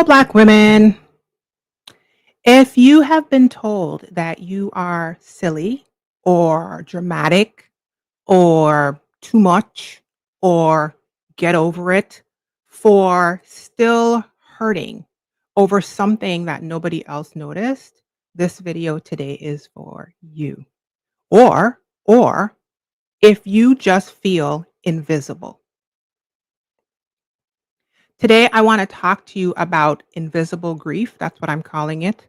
Black women. If you have been told that you are silly or dramatic or too much or get over it for still hurting over something that nobody else noticed, this video today is for you. Or if you just feel invisible. Today, I want to talk to you about invisible grief. That's what I'm calling it.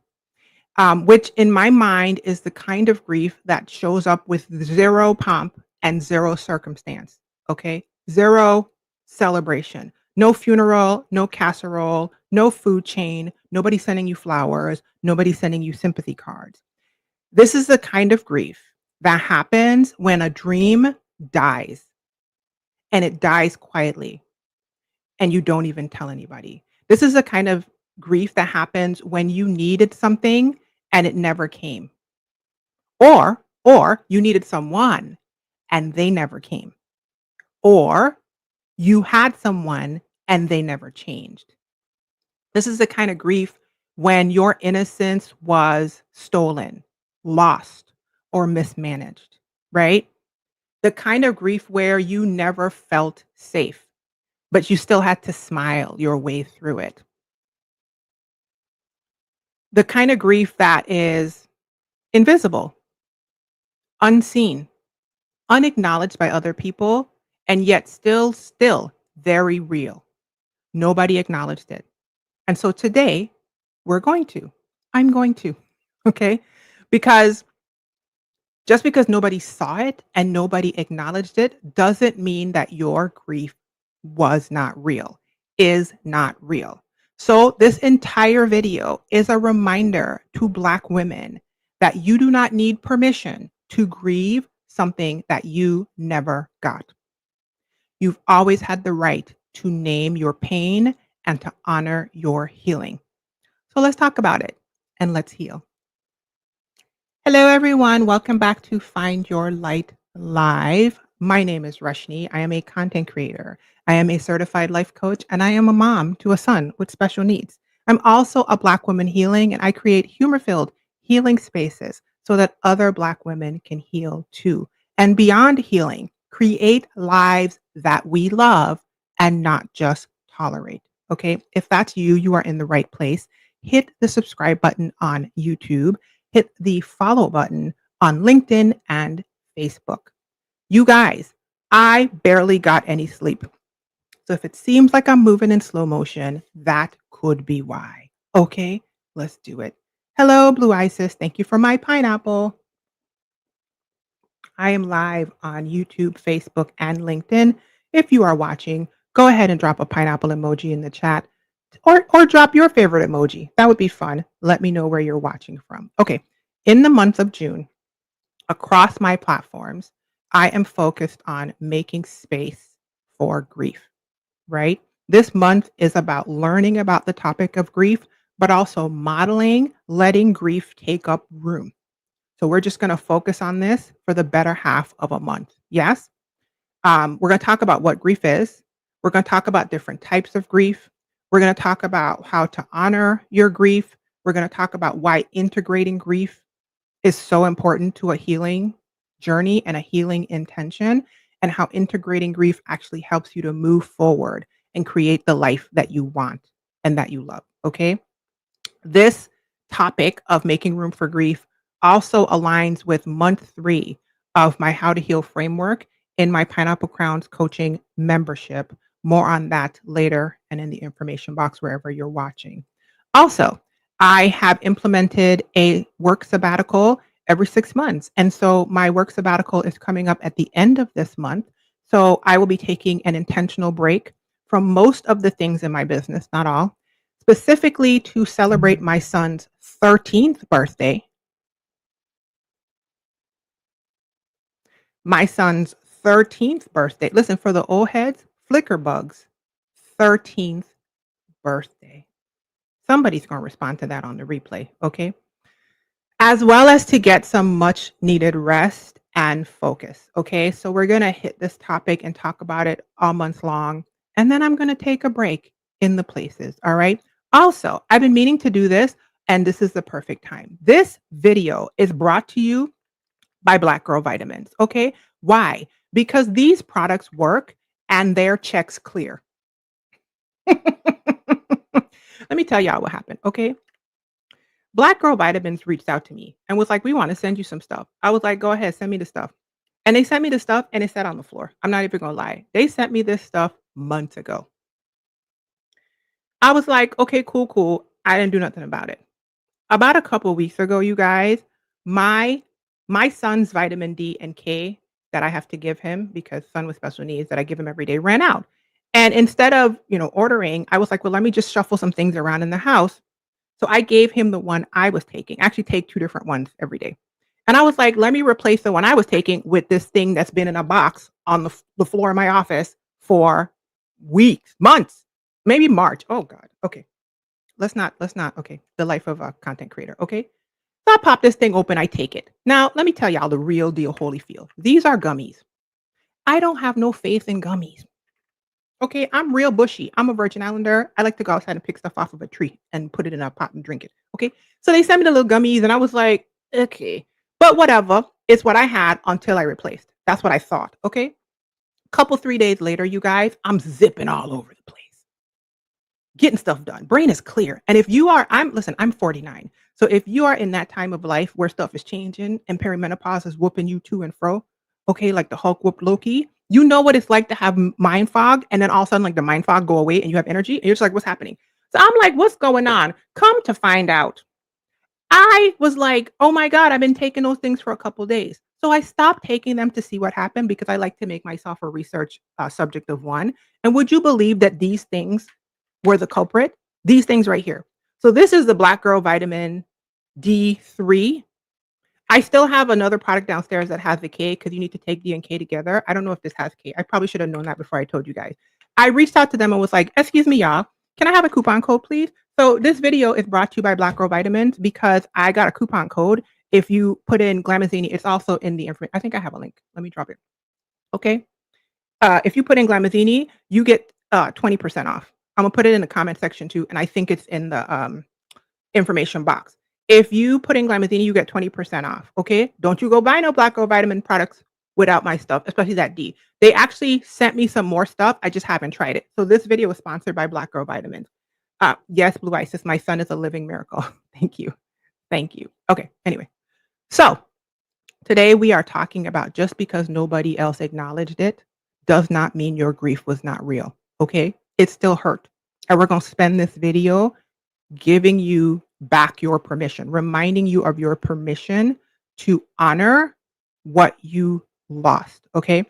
Which in my mind is the kind of grief that shows up with zero pomp and zero circumstance. Okay. Zero celebration, no funeral, no casserole, no food chain, nobody sending you flowers, nobody sending you sympathy cards. This is the kind of grief that happens when a dream dies and it dies quietly and you don't even tell anybody. This is the kind of grief that happens when you needed something and it never came. Or you needed someone and they never came. Or you had someone and they never changed. This is the kind of grief when your innocence was stolen, lost, or mismanaged, right? The kind of grief where you never felt safe, but you still had to smile your way through it. The kind of grief that is invisible, unseen, unacknowledged by other people, and yet still very real. Nobody acknowledged it. And so today, we're going to. I'm going to. Okay? Because just because nobody saw it and nobody acknowledged it doesn't mean that your grief was not real, is not real. So, this entire video is a reminder to Black women that you do not need permission to grieve something that you never got. You've always had the right to name your pain and to honor your healing. So, let's talk about it and let's heal. Hello, everyone. Welcome back to Find Your Light Live. My name is Rashni. I am a content creator. I am a certified life coach, and I am a mom to a son with special needs. I'm also a Black woman healing, and I create humor-filled healing spaces so that other Black women can heal too. And beyond healing, create lives that we love and not just tolerate. Okay. If that's you, you are in the right place. Hit the subscribe button on YouTube. Hit the follow button on LinkedIn and Facebook. You guys, I barely got any sleep. So if it seems like I'm moving in slow motion, that could be why. Okay, let's do it. Hello, Blue Isis. Thank you for my pineapple. I am live on YouTube, Facebook, and LinkedIn. If you are watching, go ahead and drop a pineapple emoji in the chat or drop your favorite emoji. That would be fun. Let me know where you're watching from. Okay, in the month of June, across my platforms, I am focused on making space for grief, right? This month is about learning about the topic of grief, but also modeling, letting grief take up room. So we're just going to focus on this for the better half of a month. Yes. We're going to talk about what grief is. We're going to talk about different types of grief. We're going to talk about how to honor your grief. We're going to talk about why integrating grief is so important to a healing journey and a healing intention, and how integrating grief actually helps you to move forward and create the life that you want and that you love. Okay. This topic of making room for grief also aligns with month 3 of my How to Heal framework in my Pineapple Crowns coaching membership. More on that later and in the information box wherever you're watching. Also, I have implemented a work sabbatical every 6 months. And so my work sabbatical is coming up at the end of this month. So I will be taking an intentional break from most of the things in my business, not all, specifically to celebrate my son's 13th birthday. My son's 13th birthday. Listen, for the old heads, flicker bugs, 13th birthday. Somebody's going to respond to that on the replay, okay? As well as to get some much needed rest and focus, okay? So we're going to hit this topic and talk about it all month long. And then I'm going to take a break in the places, all right? Also, I've been meaning to do this, and this is the perfect time. This video is brought to you by Black Girl Vitamins, okay? Why? Because these products work and their checks clear. Let me tell y'all what happened, okay? Black Girl Vitamins reached out to me and was like, "We want to send you some stuff." I was like, "Go ahead, send me the stuff." And they sent me the stuff and it sat on the floor. I'm not even gonna lie. They sent me this stuff months ago. I was like, "Okay, cool, cool." I didn't do nothing about it. About a couple weeks ago, you guys, my my son's vitamin D and K that I have to give him because son with special needs that I give him every day ran out. And instead of, ordering, I was like, "Well, let me just shuffle some things around in the house." So I gave him the one I was taking. I actually take 2 different ones every day. And I was like, "Let me replace the one I was taking with this thing that's been in a box on the floor of my office for weeks, months, maybe March." Oh god. Okay. Let's not okay. The life of a content creator, okay? So I pop this thing open, I take it. Now, let me tell y'all the real deal Holyfield. These are gummies. I don't have no faith in gummies. Okay, I'm real bushy. I'm a Virgin Islander. I like to go outside and pick stuff off of a tree and put it in a pot and drink it. Okay. So they sent me the little gummies and I was like, okay. But whatever. It's what I had until I replaced. That's what I thought. Okay. Couple 3 days later, you guys, I'm zipping all over the place. Getting stuff done. Brain is clear. And if you are, I'm 49. So if you are in that time of life where stuff is changing and perimenopause is whooping you to and fro, okay, like the Hulk whooped Loki, you know what it's like to have mind fog and then all of a sudden like the mind fog go away and you have energy and you're just like, what's happening? So I'm like, what's going on? Come to find out. I was like, oh my God, I've been taking those things for a couple days. So I stopped taking them to see what happened because I like to make myself a research subject of one. And would you believe that these things were the culprit? These things right here. So this is the Black Girl Vitamin D3. I still have another product downstairs that has the K because you need to take D and K together. I don't know if this has K. I probably should have known that before I told you guys. I reached out to them and was like, excuse me, y'all. Can I have a coupon code, please? So this video is brought to you by Black Girl Vitamins because I got a coupon code. If you put in Glamazini, it's also in the information. I think I have a link. Let me drop it. Okay. If you put in Glamazini, you get 20% off. I'm gonna put it in the comment section too, and I think it's in the information box. If you put in Glamazini, you get 20% off. Okay, don't you go buy no Black Girl Vitamin products without my stuff, especially that D. They actually sent me some more stuff. I just haven't tried it. So this video is sponsored by Black Girl Vitamins. Yes, Blue Isis, my son is a living miracle. Thank you, thank you. Okay, anyway, so today we are talking about just because nobody else acknowledged it does not mean your grief was not real. Okay, it still hurt, and we're gonna spend this video giving you back your permission, reminding you of your permission to honor what you lost. Okay.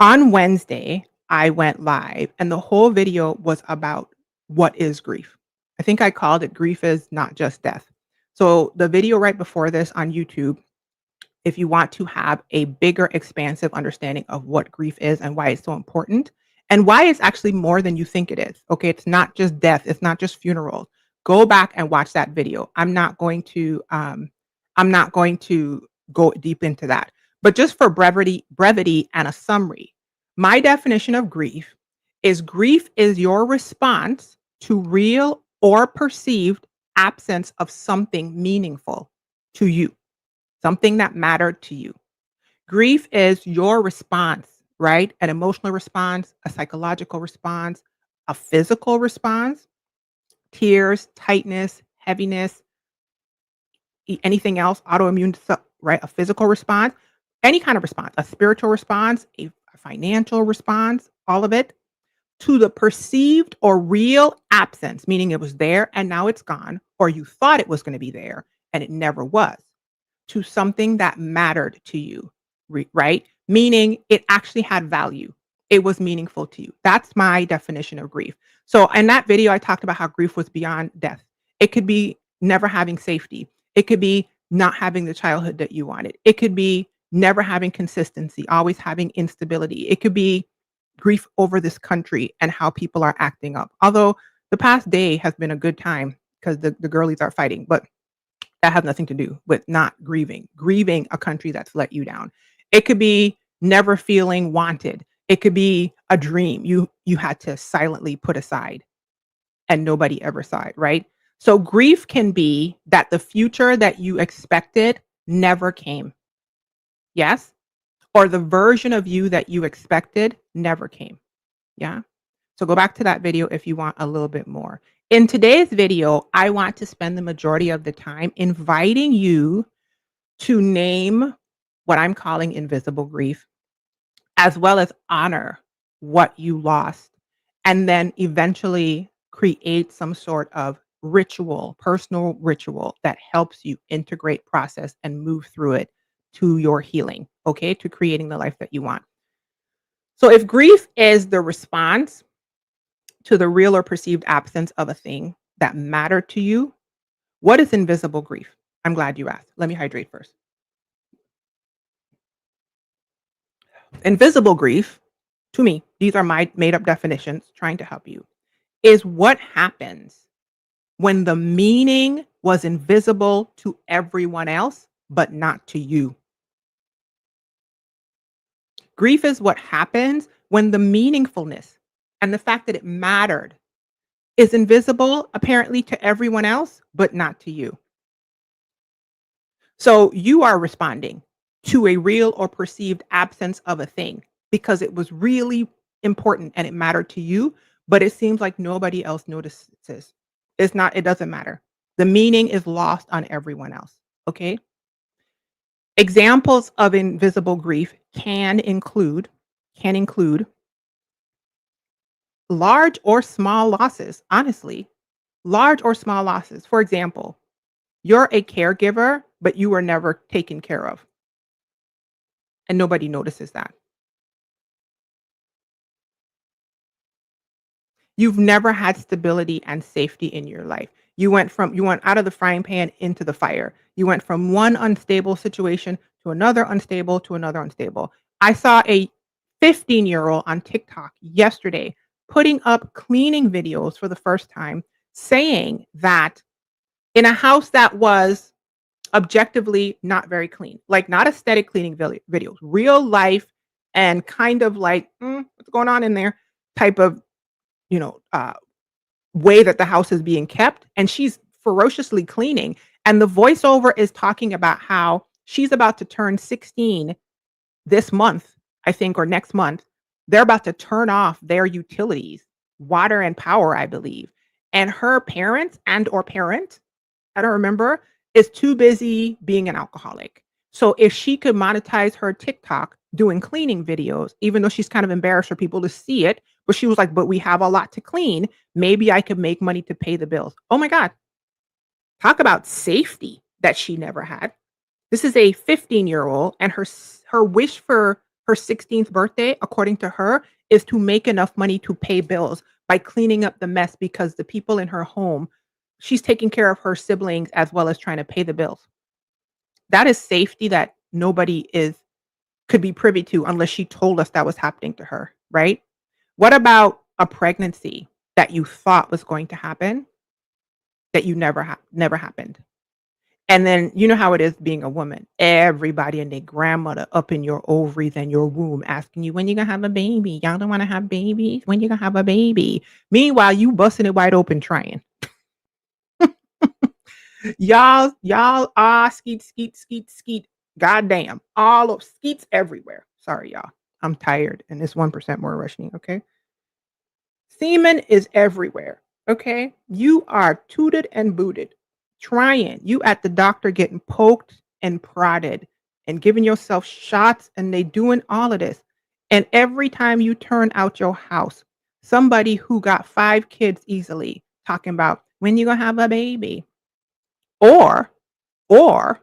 On Wednesday, I went live and the whole video was about what is grief. I think I called it Grief is Not Just Death. So the video right before this on YouTube, if you want to have a bigger, expansive understanding of what grief is and why it's so important and why it's actually more than you think it is. Okay, it's not just death, it's not just funerals. Go back and watch that video. I'm not going to go deep into that. But just for brevity and a summary, my definition of grief is your response to real or perceived absence of something meaningful to you, something that mattered to you. Grief is your response, right? An emotional response, a psychological response, a physical response, tears, tightness, heaviness, anything else, autoimmune, right? A physical response, any kind of response, a spiritual response, a financial response, all of it to the perceived or real absence, meaning it was there and now it's gone, or you thought it was going to be there and it never was, to something that mattered to you, right? Meaning it actually had value. It was meaningful to you. That's my definition of grief. So in that video, I talked about how grief was beyond death. It could be never having safety. It could be not having the childhood that you wanted. It could be never having consistency, always having instability. It could be grief over this country and how people are acting up. Although the past day has been a good time because the girlies are fighting, but that has nothing to do with not grieving a country that's let you down. It could be never feeling wanted. It could be a dream you had to silently put aside. and nobody ever saw it, right? So grief can be that the future that you expected never came. Yes? Or the version of you that you expected never came. Yeah? So go back to that video if you want a little bit more. In today's video, I want to spend the majority of the time inviting you to name what I'm calling invisible grief, as well as honor what you lost, and then eventually create some sort of ritual, personal ritual that helps you integrate, process, and move through it to your healing, okay? To creating the life that you want. So if grief is the response to the real or perceived absence of a thing that mattered to you, what is invisible grief? I'm glad you asked. Let me hydrate first. Invisible grief, to me, these are my made up definitions trying to help you, is what happens when the meaning was invisible to everyone else, but not to you. Grief is what happens when the meaningfulness and the fact that it mattered is invisible apparently to everyone else, but not to you. So you are responding to a real or perceived absence of a thing because it was really important and it mattered to you, but it seems like nobody else notices. It doesn't matter. The meaning is lost on everyone else. Okay. Examples of invisible grief can include large or small losses, honestly, large or small losses. For example, you're a caregiver, but you were never taken care of, and nobody notices that. You've never had stability and safety in your life. You went out of the frying pan into the fire. You went from one unstable situation to another unstable to another unstable. I saw a 15-year-old on TikTok yesterday putting up cleaning videos for the first time, saying that in a house that was objectively not very clean, like not aesthetic cleaning videos, real life and kind of like, what's going on in there type of, you know, way that the house is being kept. And she's ferociously cleaning. And the voiceover is talking about how she's about to turn 16 this month, I think, or next month. They're about to turn off their utilities, water and power, I believe. And her parents and or parent, I don't remember, is too busy being an alcoholic. So if she could monetize her TikTok doing cleaning videos, even though she's kind of embarrassed for people to see it, but she was like, but we have a lot to clean. Maybe I could make money to pay the bills. Oh my God. Talk about safety that she never had. This is a 15-year-old, and her wish for her 16th birthday, according to her, is to make enough money to pay bills by cleaning up the mess because the people in her home, she's taking care of her siblings as well as trying to pay the bills. That is safety that nobody is could be privy to unless she told us that was happening to her, right? What about a pregnancy that you thought was going to happen that you never happened? And then you know how it is being a woman. Everybody and their grandmother up in your ovaries and your womb asking you, when you gonna have a baby? Y'all don't wanna have babies? When you gonna have a baby? Meanwhile, you busting it wide open trying. Y'all are skeet, skeet, skeet, skeet. Goddamn. All of skeets everywhere. Sorry, y'all. I'm tired and it's 1% more rushing, okay? Semen is everywhere, okay? You are tooted and booted, trying. You at the doctor getting poked and prodded and giving yourself shots, and they doing all of this. And every time you turn out your house, somebody who got 5 kids easily talking about when you gonna have a baby. Or, or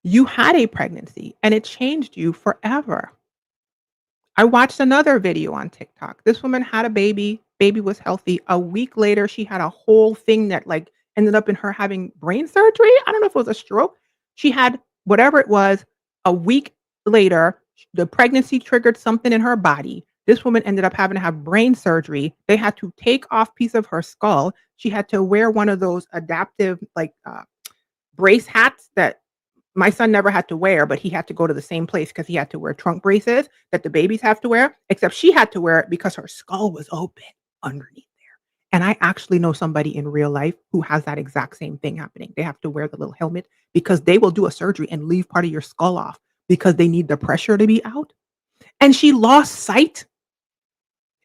you had a pregnancy and it changed you forever. I watched another video on TikTok. This woman had a baby was healthy. A week later, she had a whole thing that like ended up in her having brain surgery. I don't know if it was a stroke. She had whatever it was. A week later, the pregnancy triggered something in her body. This woman ended up having to have brain surgery. They had to take off piece of her skull. She had to wear one of those adaptive like brace hats that my son never had to wear, but he had to go to the same place because he had to wear trunk braces that the babies have to wear, except she had to wear it because her skull was open underneath there. And I actually know somebody in real life who has that exact same thing happening. They have to wear the little helmet because they will do a surgery and leave part of your skull off because they need the pressure to be out. And she lost sight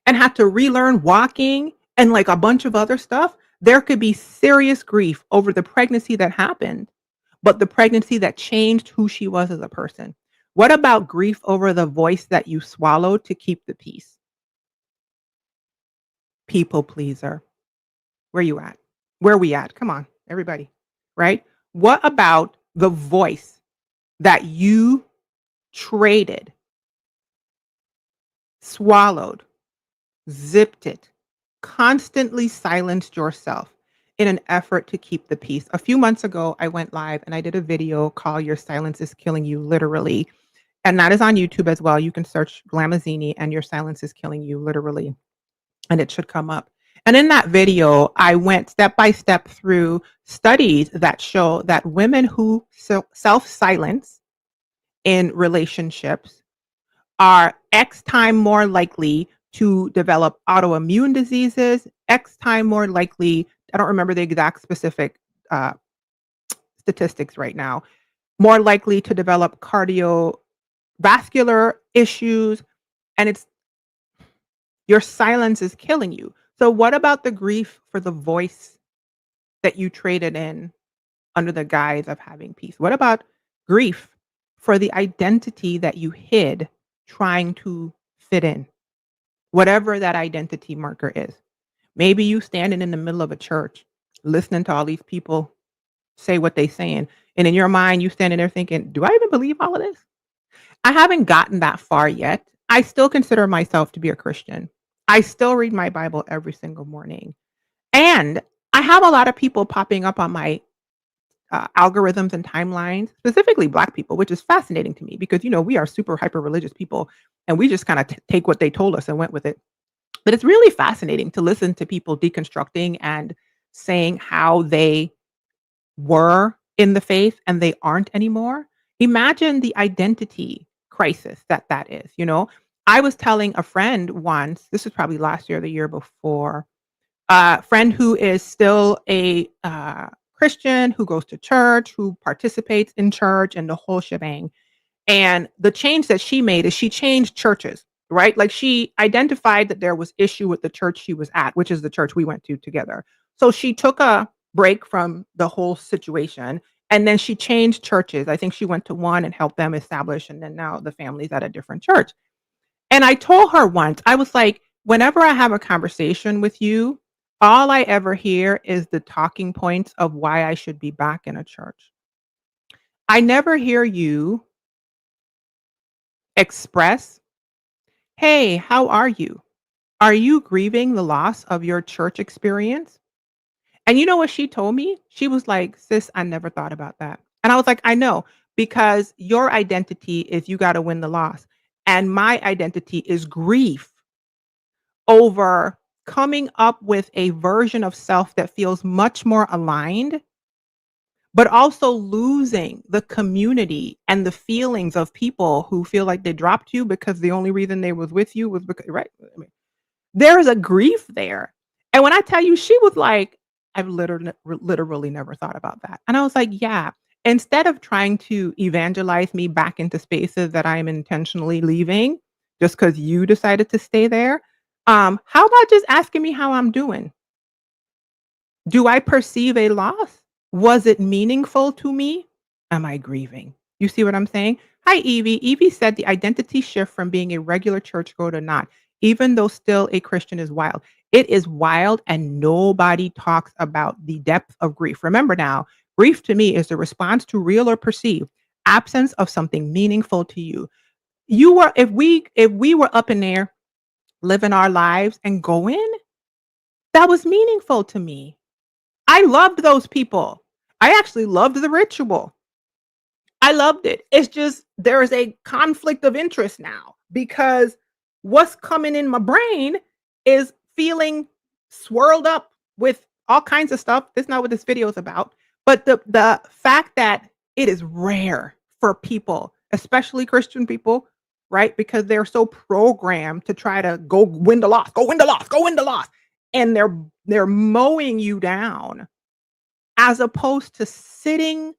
and had to relearn walking and like a bunch of other stuff. There could be serious grief over the pregnancy that happened, but the pregnancy that changed who she was as a person. What about grief over the voice that you swallowed to keep the peace? People pleaser. Where you at? Where we at? Come on, everybody. Right? What about the voice that you traded, swallowed, zipped it, constantly silenced yourself in an effort to keep the peace? A few months ago, I went live and I did a video called Your Silence is Killing You, literally. And that is on YouTube as well. You can search Glamazzini and Your Silence is Killing You, literally, and it should come up. And in that video, I went step by step through studies that show that women who self silence in relationships are X time more likely to develop autoimmune diseases, X time more likely, I don't remember the exact specific uh, statistics right now, more likely to develop cardiovascular issues. And it's your silence is killing you. So, what about the grief for the voice that you traded in under the guise of having peace? What about grief for the identity that you hid trying to fit in? Whatever that identity marker is. Maybe you standing in the middle of a church listening to all these people say what they saying, and in your mind you standing there thinking, "Do I even believe all of this?" I haven't gotten that far yet. I still consider myself to be a Christian. I still read my Bible every single morning. And I have a lot of people popping up on my algorithms and timelines, specifically Black people, which is fascinating to me because, we are super hyper religious people and we just kind of take what they told us and went with it. But it's really fascinating to listen to people deconstructing and saying how they were in the faith and they aren't anymore. Imagine the identity crisis that is. I was telling a friend once, this was probably last year or the year before, a friend who is still a Christian, who goes to church, who participates in church and the whole shebang. And the change that she made is she changed churches, right? Like she identified that there was issue with the church she was at, which is the church we went to together. So she took a break from the whole situation and then she changed churches. I think she went to one and helped them establish, and then now the family's at a different church. And I told her once, I was like, whenever I have a conversation with you, all I ever hear is the talking points of why I should be back in a church. I never hear you express, "Hey, how are you? Are you grieving the loss of your church experience?" And you know what she told me? She was like, "Sis, I never thought about that." And I was like, "I know, because your identity is you got to win the loss. And my identity is grief over coming up with a version of self that feels much more aligned, but also losing the community and the feelings of people who feel like they dropped you because the only reason they was with you was because," right? I mean, there is a grief there. And when I tell you, she was like, "I've literally never thought about that." And I was like, "Yeah." Instead of trying to evangelize me back into spaces that I am intentionally leaving just because you decided to stay there, how about just asking me how I'm doing? Do I perceive a loss? Was it meaningful to me? Am I grieving? You see what I'm saying? Hi, Evie. Evie said the identity shift from being a regular churchgoer to not, even though still a Christian, is wild. It is wild, and nobody talks about the depth of grief. Remember now, grief to me is the response to real or perceived absence of something meaningful to you. You were if we were up in there living our lives and going, that was meaningful to me. I loved those people. I actually loved the ritual. I loved it. It's just there is a conflict of interest now because what's coming in my brain is feeling swirled up with all kinds of stuff. That's not what this video is about. But the fact that it is rare for people, especially Christian people, right? Because they're so programmed to try to go win the loss, go win the loss, go win the loss. And they're They're mowing you down as opposed to sitting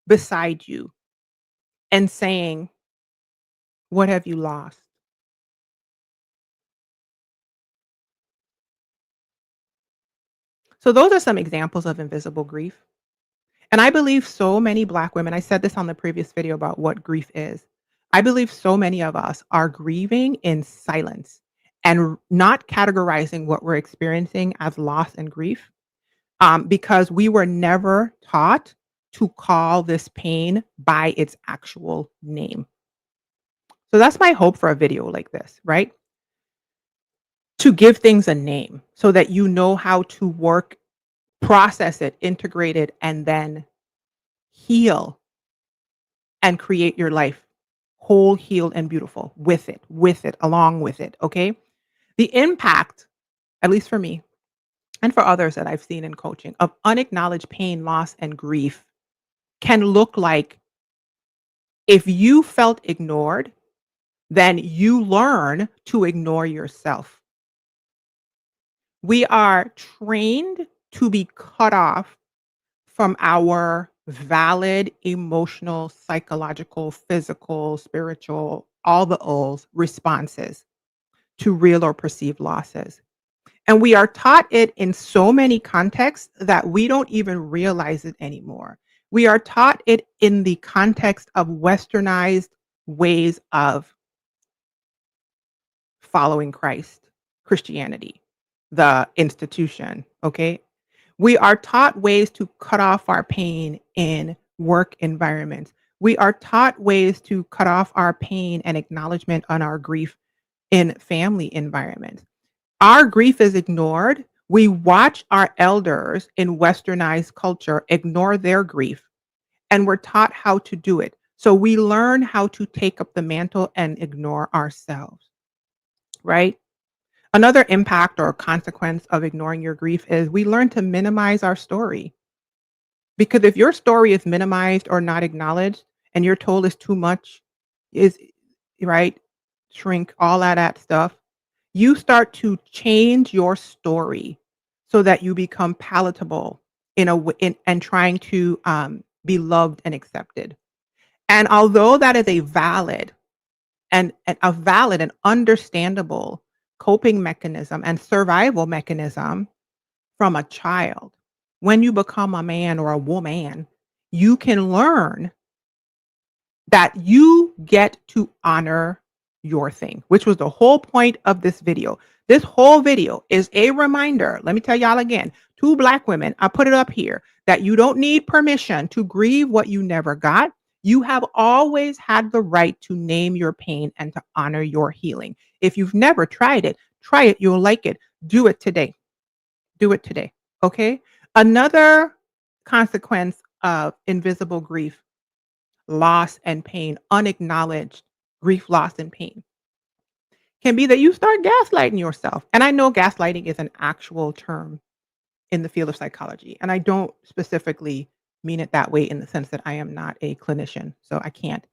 beside you and saying, "What have you lost?" So those are some examples of invisible grief. And I believe so many Black women, I said this on the previous video about what grief is. I believe so many of us are grieving in silence and not categorizing what we're experiencing as loss and grief, because we were never taught to call this pain by its actual name. So that's my hope for a video like this, right? To give things a name so that you know how to work, process it, integrate it, and then heal and create your life whole, healed, and beautiful with it, along with it. Okay. The impact, at least for me and for others that I've seen in coaching, of unacknowledged pain, loss, and grief can look like if you felt ignored, then you learn to ignore yourself. We are trained to be cut off from our valid emotional, psychological, physical, spiritual, all the O's responses to real or perceived losses. And we are taught it in so many contexts that we don't even realize it anymore. We are taught it in the context of westernized ways of following Christ, Christianity, the institution, okay? We are taught ways to cut off our pain in work environments. We are taught ways to cut off our pain and acknowledgement on our grief in family environments. Our grief is ignored. We watch our elders in westernized culture ignore their grief, and we're taught how to do it. So we learn how to take up the mantle and ignore ourselves, right? Another impact or consequence of ignoring your grief is we learn to minimize our story. Because if your story is minimized or not acknowledged and you're told it's too much, is right, shrink, all of that stuff, you start to change your story so that you become palatable in and trying to be loved and accepted. And although that is a valid and a valid and understandable coping mechanism and survival mechanism from a child, when you become a man or a woman, you can learn that you get to honor your thing, which was the whole point of this video. This whole video is a reminder. Let me tell y'all again, two Black women, I put it up here, that you don't need permission to grieve what you never got. You have always had the right to name your pain and to honor your healing. If you've never tried it, try it. You'll like it. Do it today. Do it today. Okay. Another consequence of invisible grief, loss and pain, unacknowledged grief, loss, and pain can be that you start gaslighting yourself. And I know gaslighting is an actual term in the field of psychology. And I don't specifically mean it that way in the sense that I am not a clinician. So I can't.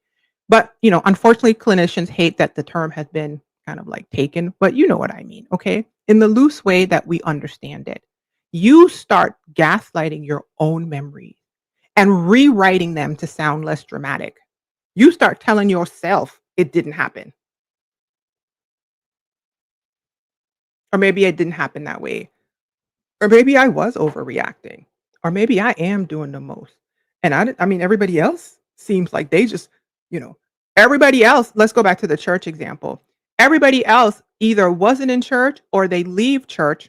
But, unfortunately, clinicians hate that the term has been kind of like taken, but you know what I mean. Okay. In the loose way that we understand it, you start gaslighting your own memories and rewriting them to sound less dramatic. You start telling yourself it didn't happen. Or maybe it didn't happen that way. Or maybe I was overreacting. Or maybe I am doing the most. And I mean, everybody else seems like they just, you know, everybody else, let's go back to the church example. Everybody else either wasn't in church or they leave church,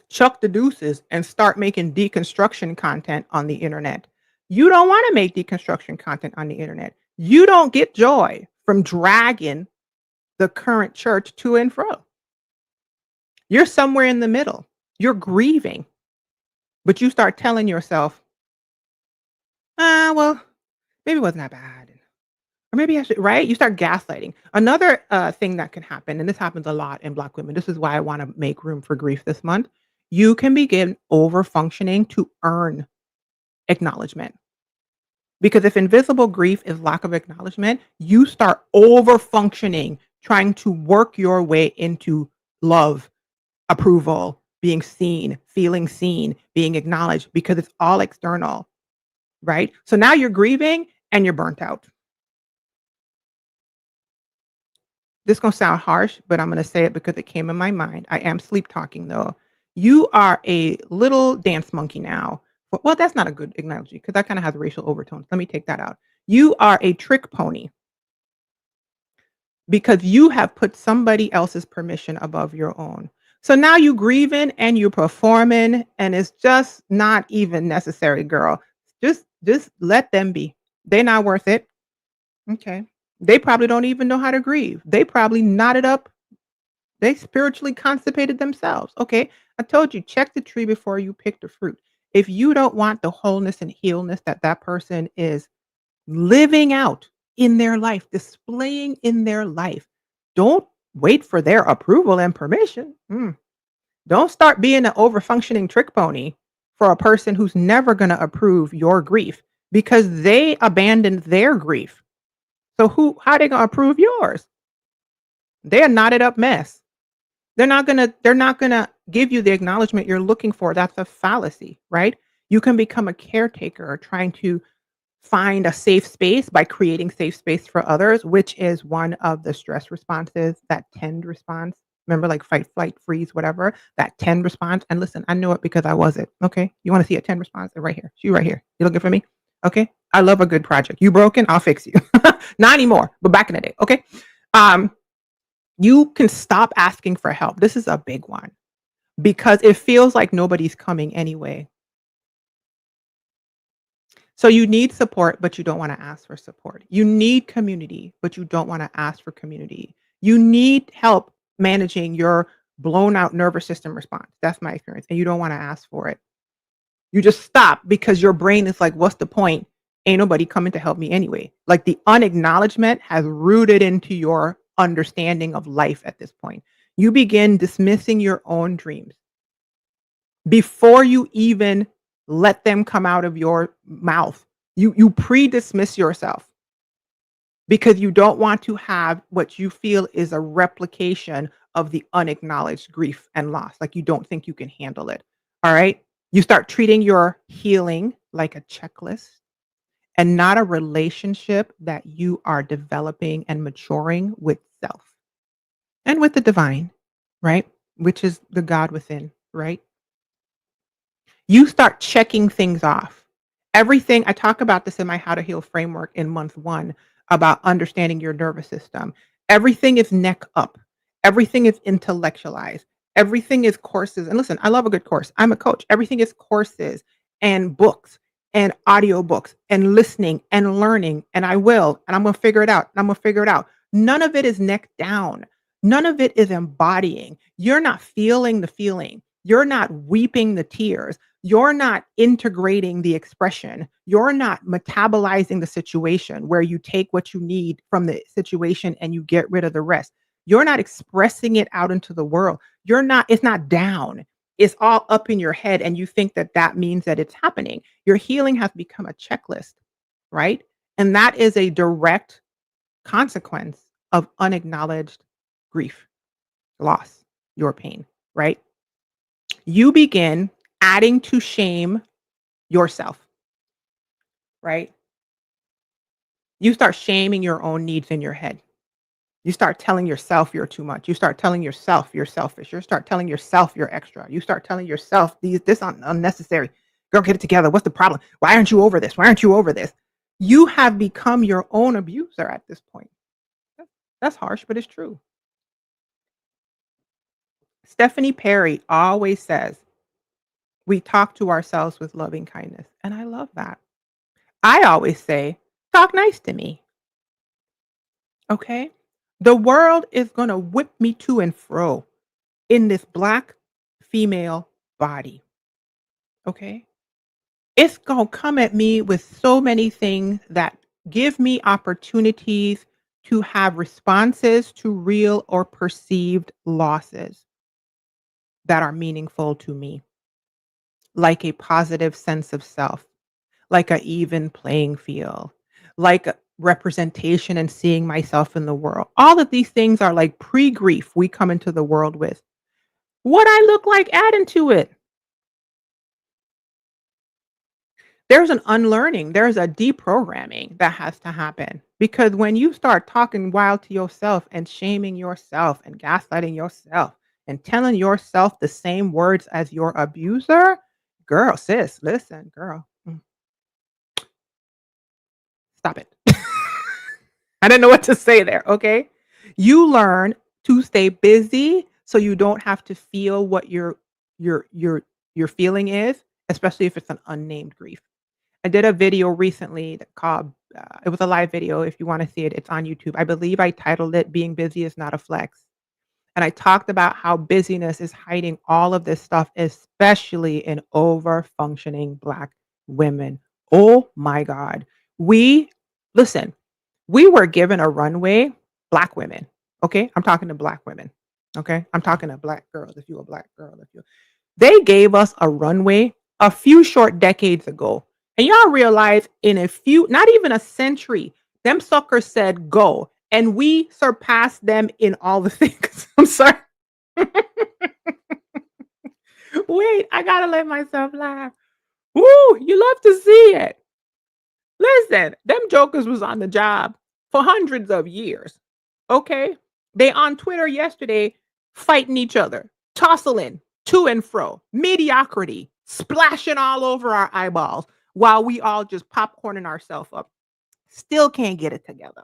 chuck the deuces, and start making deconstruction content on the internet. You don't want to make deconstruction content on the internet. You don't get joy from dragging the current church to and fro. You're somewhere in the middle. You're grieving, but you start telling yourself, well, maybe it wasn't that bad. Or maybe I should, right? You start gaslighting. Another thing that can happen, and this happens a lot in Black women, this is why I want to make room for grief this month. You can begin over functioning to earn acknowledgement. Because if invisible grief is lack of acknowledgement, you start over functioning, trying to work your way into love approval, being seen, being acknowledged because it's all external, right? So now you're grieving and you're burnt out. This gonna sound harsh, but I'm gonna say it because it came in my mind. I am sleep talking though. You are a little dance monkey now. Well, that's not a good analogy because that kind of has racial overtones. Let me take that out. You are a trick pony because you have put somebody else's permission above your own. So now you grieving and you performing, and it's just not even necessary, girl. Just let them be. They're not worth it. Okay. They probably don't even know how to grieve. They probably knotted up. They spiritually constipated themselves. Okay. I told you, check the tree before you pick the fruit. If you don't want the wholeness and healness that that person is living out in their life, displaying in their life, don't wait for their approval and permission. Don't start being an over-functioning trick pony for a person who's never going to approve your grief because they abandoned their grief. So how they going to approve yours? They're a knotted up mess. They're not gonna give you the acknowledgement you're looking for. That's a fallacy, right? You can become a caretaker trying to find a safe space by creating safe space for others, which is one of the stress responses, that tend response. Remember, like fight, flight, freeze, whatever, that tend response. And listen, I know it because I was it. Okay. You want to see a tend response? Right here. She right here. You looking for me? Okay. I love a good project. You broken? I'll fix you. Not anymore, but back in the day. Okay. Um, you can stop asking for help. This is a big one because it feels like nobody's coming anyway. So you need support, but you don't want to ask for support. You need community, but you don't want to ask for community. You need help managing your blown out nervous system response. That's my experience. And you don't want to ask for it. You just stop because your brain is like, what's the point? Ain't nobody coming to help me anyway. Like the unacknowledgement has rooted into your understanding of life at this point. You begin dismissing your own dreams before you even let them come out of your mouth. You pre-dismiss yourself because you don't want to have what you feel is a replication of the unacknowledged grief and loss. Like you don't think you can handle it. All right. You start treating your healing like a checklist and not a relationship that you are developing and maturing with self and with the divine, right? Which is the God within, right? You start checking things off. Everything I talk about this in my How to Heal framework in month 1 about understanding your nervous system. Everything is neck up. Everything is intellectualized. Everything is courses. And listen, I love a good course. I'm a coach. Everything is courses and books and audiobooks and listening and learning. And I will. And I'm going to figure it out. And I'm going to figure it out. None of it is neck down. None of it is embodying. You're not feeling the feeling. You're not weeping the tears. You're not integrating the expression. You're not metabolizing the situation where you take what you need from the situation and you get rid of the rest. You're not expressing it out into the world. It's not down. It's all up in your head. And you think that that means that it's happening. Your healing has become a checklist, right? And that is a direct consequence of unacknowledged grief, loss, your pain, right? You begin adding to shame yourself, right? You start shaming your own needs in your head. You start telling yourself you're too much. You start telling yourself you're selfish. You start telling yourself you're extra. You start telling yourself this unnecessary. Girl, get it together. What's the problem? Why aren't you over this? Why aren't you over this? You have become your own abuser at this point. That's harsh, but it's true. Stephanie Perry always says, we talk to ourselves with loving kindness. And I love that. I always say, talk nice to me. Okay? The world is going to whip me to and fro in this Black female body. Okay? It's going to come at me with so many things that give me opportunities to have responses to real or perceived losses that are meaningful to me, like a positive sense of self, like a even playing field, like a representation and seeing myself in the world. All of these things are like pre-grief we come into the world with. What I look like adding to it? There's an unlearning, there's a deprogramming that has to happen, because when you start talking wild to yourself and shaming yourself and gaslighting yourself and telling yourself the same words as your abuser, girl, sis, listen, girl, stop it. I didn't know what to say there, okay? You learn to stay busy so you don't have to feel what your your your feeling is, especially if it's an unnamed grief. I did a video recently that called it was a live video. If you wanna see it, it's on YouTube. I believe I titled it "Being Busy is Not a Flex." And I talked about how busyness is hiding all of this stuff, especially in over-functioning Black women. Oh my god. We listen, we were given a runway, Black women, okay? I'm talking to Black women, okay? I'm talking to Black girls, if you're a Black girl, if you they gave us a runway a few short decades ago. And y'all realize in a few, not even a century, them suckers said go. And we surpassed them in all the things. I'm sorry. Wait, I gotta let myself laugh. Woo, you love to see it. Listen, them jokers was on the job for hundreds of years. Okay? They on Twitter yesterday fighting each other, tussling to and fro, mediocrity, splashing all over our eyeballs while we all just popcorning ourselves up. Still can't get it together.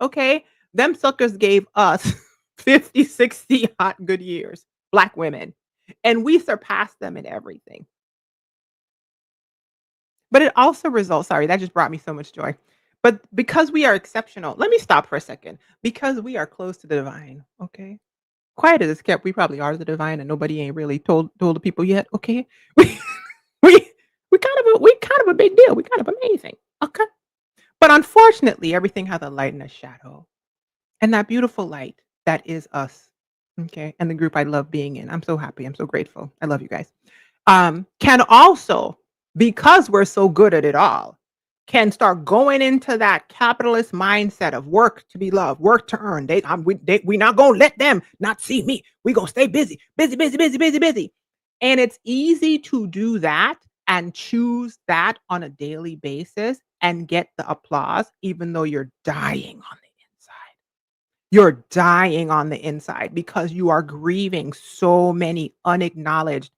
Okay? Them suckers gave us 50, 60 hot good years, Black women, and we surpassed them in everything. But it also results sorry, that just brought me so much joy. But because we are exceptional let me stop for a second. Because we are close to the divine, okay? Quiet as it's kept, we probably are the divine and nobody ain't really told the people yet, okay? We we kind of a big deal, we kind of amazing, okay? But unfortunately, everything has a light and a shadow. And that beautiful light, that is us, okay? And the group I love being in. I'm so happy, I'm so grateful. I love you guys. Can also, because we're so good at it all, can start going into that capitalist mindset of work to be loved, work to earn. We not gonna let them not see me. We gonna stay busy, busy, busy, busy, busy, busy. And it's easy to do that and choose that on a daily basis and get the applause, even though you're dying on the inside. You're dying on the inside because you are grieving so many unacknowledged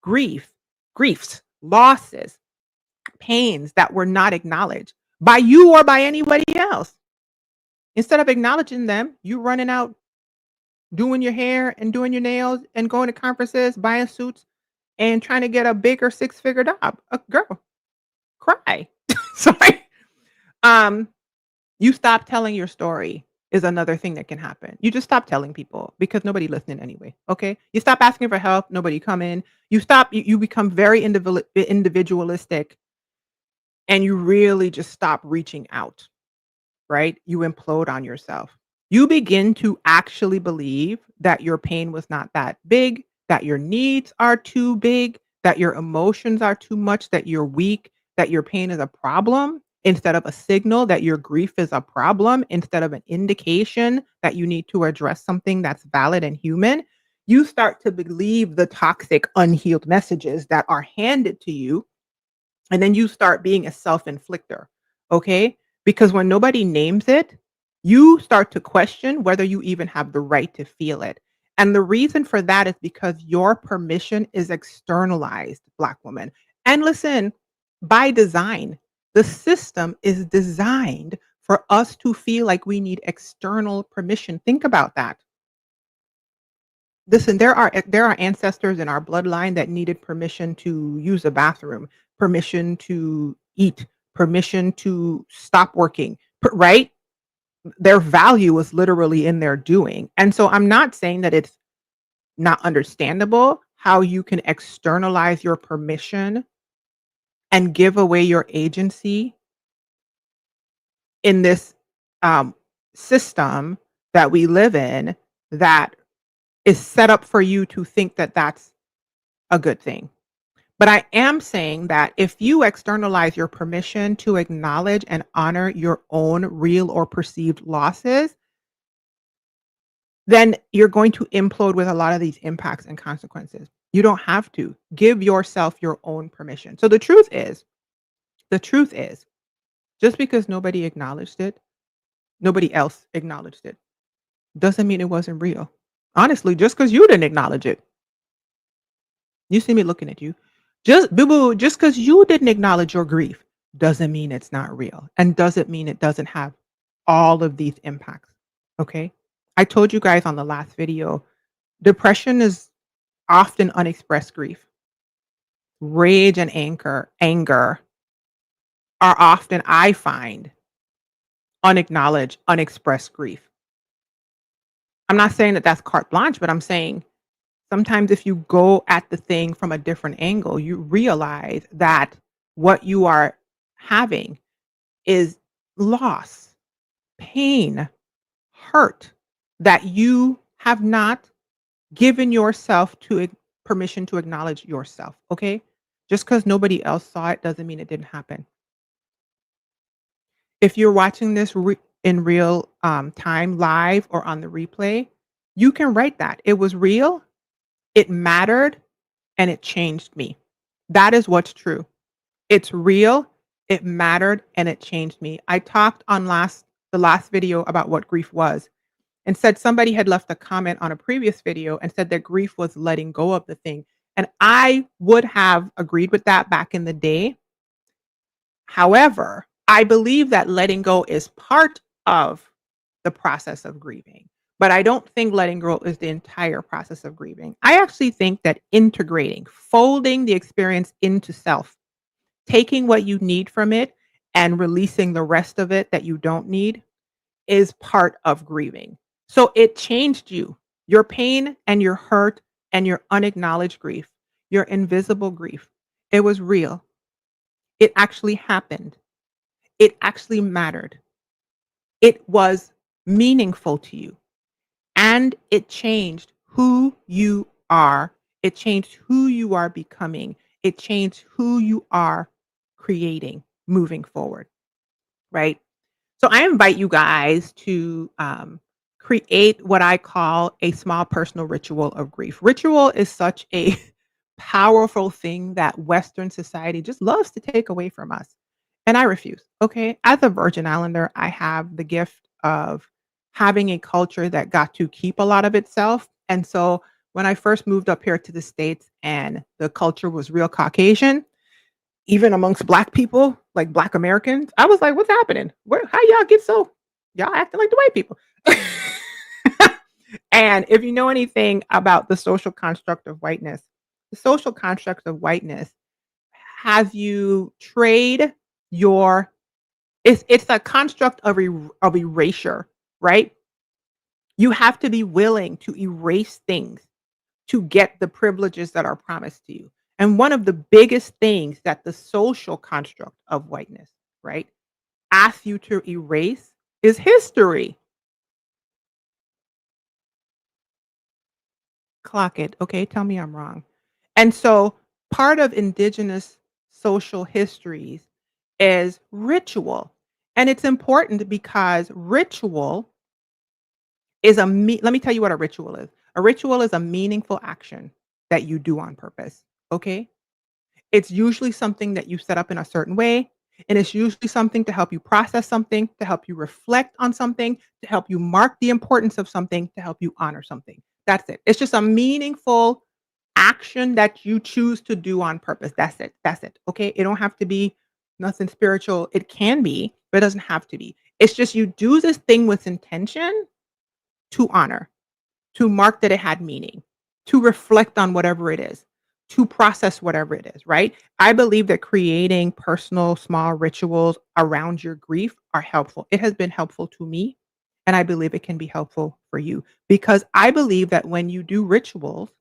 grief, griefs, losses, pains that were not acknowledged by you or by anybody else. Instead of acknowledging them, you running out, doing your hair and doing your nails and going to conferences, buying suits and trying to get a bigger six-figure job. Girl, cry. Sorry. Um, you stop telling your story is another thing that can happen. You just stop telling people because nobody listening anyway. Okay. You stop asking for help. Nobody come in. You become very individualistic and you really just stop reaching out, right? You implode on yourself. You begin to actually believe that your pain was not that big, that your needs are too big, that your emotions are too much, that you're weak, that your pain is a problem instead of a signal, that your grief is a problem instead of an indication that you need to address something that's valid and human. You start to believe the toxic, unhealed messages that are handed to you and then you start being a self-inflictor, okay? Because when nobody names it, you start to question whether you even have the right to feel it. And the reason for that is because your permission is externalized, Black woman. And listen, by design, the system is designed for us to feel like we need external permission. Think about that. Listen, there are ancestors in our bloodline that needed permission to use a bathroom, permission to eat, permission to stop working, right? Their value was literally in their doing. And so I'm not saying that it's not understandable how you can externalize your permission and give away your agency in this um, system that we live in that is set up for you to think that that's a good thing. But I am saying that if you externalize your permission to acknowledge and honor your own real or perceived losses, then you're going to implode with a lot of these impacts and consequences. You don't have to. Give yourself your own permission. So the truth is, just because nobody else acknowledged it, doesn't mean it wasn't real. Honestly, just because you didn't acknowledge it, you see me looking at you. Just boo boo, just because you didn't acknowledge your grief doesn't mean it's not real and doesn't mean it doesn't have all of these impacts. Okay. I told you guys on the last video, depression is often unexpressed grief. Rage and anger are often, I find, unacknowledged, unexpressed grief. I'm not saying that that's carte blanche, but I'm saying sometimes if you go at the thing from a different angle, you realize that what you are having is loss, pain, hurt that you have not given yourself permission to acknowledge yourself. Okay. Just because nobody else saw it doesn't mean it didn't happen. If you're watching this in real time, live or on the replay, you can write that. It was real, it mattered, and it changed me. That is what's true. It's real, it mattered, and it changed me. I talked on the last video about what grief was and said somebody had left a comment on a previous video and said that grief was letting go of the thing. And I would have agreed with that back in the day. However, I believe that letting go is part of the process of grieving, but I don't think letting go is the entire process of grieving. I actually think that integrating, folding the experience into self, taking what you need from it and releasing the rest of it that you don't need is part of grieving. So it changed you, your pain and your hurt and your unacknowledged grief, your invisible grief. It was real. It actually happened. It actually mattered. It was meaningful to you and it changed who you are. It changed who you are becoming. It changed who you are creating moving forward, right? So I invite you guys to create what I call a small personal ritual of grief. Ritual is such a powerful thing that Western society just loves to take away from us. And I refuse. Okay. As a Virgin Islander, I have the gift of having a culture that got to keep a lot of itself. And so when I first moved up here to the States and the culture was real Caucasian, even amongst Black people, like Black Americans, I was like, "What's happening? How y'all get so y'all acting like the white people?" And if you know anything about the social construct of whiteness, the social construct of whiteness has you trade your it's a construct of erasure, right? You have to be willing to erase things to get the privileges that are promised to you. And one of the biggest things that the social construct of whiteness, right, asks you to erase is history. Clock it. Okay. Tell me I'm wrong. And so part of indigenous social histories is ritual. And it's important because ritual let me tell you what a ritual is. A ritual is a meaningful action that you do on purpose. Okay. It's usually something that you set up in a certain way, and it's usually something to help you process something, to help you reflect on something, to help you mark the importance of something, to help you honor something. That's it. It's just a meaningful action that you choose to do on purpose. That's it. That's it. Okay? It don't have to be nothing spiritual. It can be, but it doesn't have to be. It's just you do this thing with intention to honor, to mark that it had meaning, to reflect on whatever it is, to process whatever it is, right? I believe that creating personal small rituals around your grief are helpful. It has been helpful to me, and I believe it can be helpful for you because I believe that when you do rituals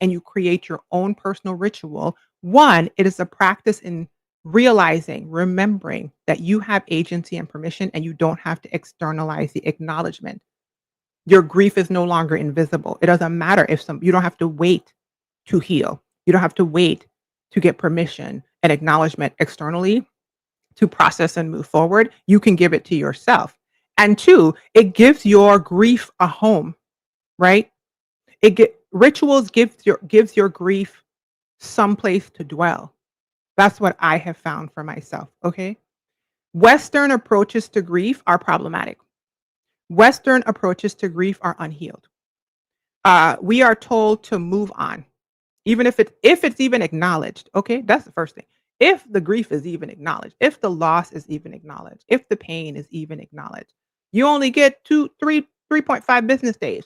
and you create your own personal ritual, one, it is a practice in realizing, remembering that you have agency and permission and you don't have to externalize the acknowledgement. Your grief is no longer invisible. It doesn't matter if you don't have to wait to heal. You don't have to wait to get permission and acknowledgement externally to process and move forward. You can give it to yourself. And two, it gives your grief a home. right? Rituals gives your grief some place to dwell. That's what I have found for myself, okay? Western approaches to grief are problematic. Western approaches to grief are unhealed. We are told to move on, even if it's even acknowledged. Okay, that's the first thing. If the grief is even acknowledged, if the loss is even acknowledged, if the pain is even acknowledged, you only get 3.5 business days,